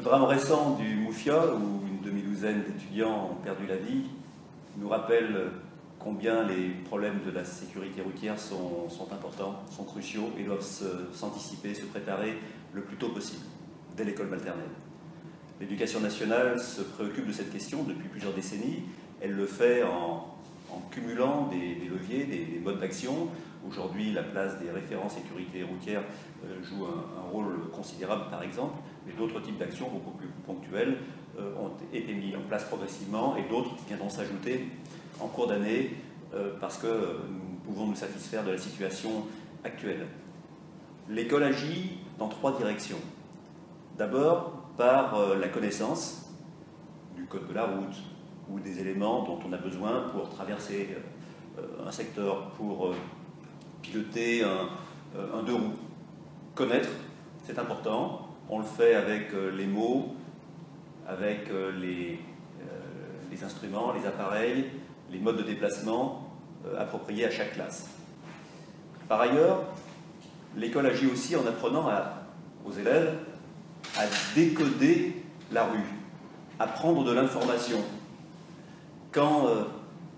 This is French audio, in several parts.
drame récent du Moufia, où une demi-douzaine d'étudiants ont perdu la vie, nous rappelle combien les problèmes de la sécurité routière sont importants, sont cruciaux et doivent s'anticiper, se préparer le plus tôt possible, dès l'école maternelle. L'éducation nationale se préoccupe de cette question depuis plusieurs décennies. Elle le fait en cumulant des leviers, des modes d'action. Aujourd'hui, la place des référents sécurité routière joue un rôle considérable, par exemple, mais d'autres types d'actions beaucoup plus ponctuelles ont été mis en place progressivement et d'autres viendront s'ajouter en cours d'année parce que nous pouvons nous satisfaire de la situation actuelle. L'école agit dans trois directions. D'abord, par la connaissance du code de la route ou des éléments dont on a besoin pour traverser un secteur, pour piloter un deux roues. Connaître, c'est important. On le fait avec les mots, avec les instruments, les appareils, les modes de déplacement appropriés à chaque classe. Par ailleurs, l'école agit aussi en apprenant aux élèves à décoder la rue, à prendre de l'information. Quand,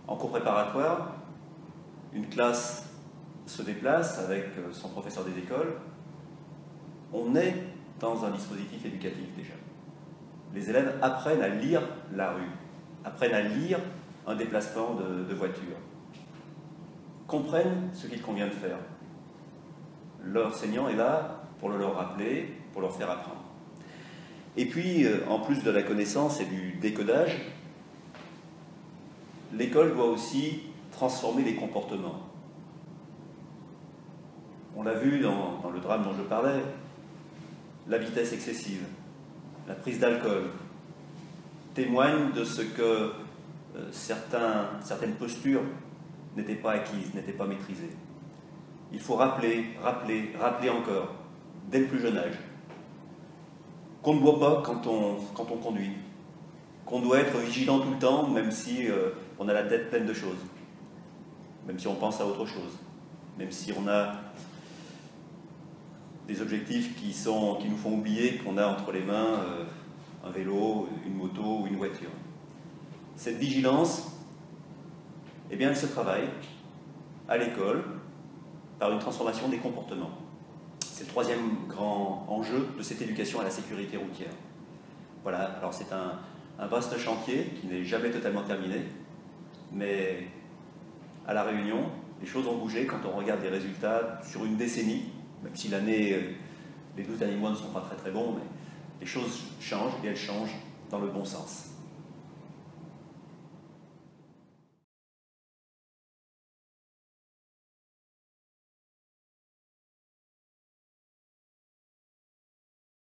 en cours préparatoire, une classe se déplace avec son professeur des écoles, on est dans un dispositif éducatif déjà. Les élèves apprennent à lire la rue, apprennent à lire un déplacement de voiture, comprennent ce qu'il convient de faire. L'enseignant est là pour le leur rappeler, pour leur faire apprendre. Et puis, en plus de la connaissance et du décodage, l'école doit aussi transformer les comportements. On l'a vu dans le drame dont je parlais, la vitesse excessive, la prise d'alcool témoignent de ce que certaines postures n'étaient pas acquises, n'étaient pas maîtrisées. Il faut rappeler encore, dès le plus jeune âge, qu'on ne boit pas quand on conduit, qu'on doit être vigilant tout le temps, même si on a la tête pleine de choses, même si on pense à autre chose, même si on a des objectifs qui nous font oublier qu'on a entre les mains un vélo, une moto ou une voiture. Cette vigilance, eh bien, elle se travaille à l'école par une transformation des comportements. C'est le troisième grand enjeu de cette éducation à la sécurité routière. Voilà, alors c'est un vaste chantier qui n'est jamais totalement terminé, mais à La Réunion, les choses ont bougé quand on regarde les résultats sur une décennie, même si l'année, les 12 derniers mois ne sont pas très très bons, mais les choses changent et elles changent dans le bon sens.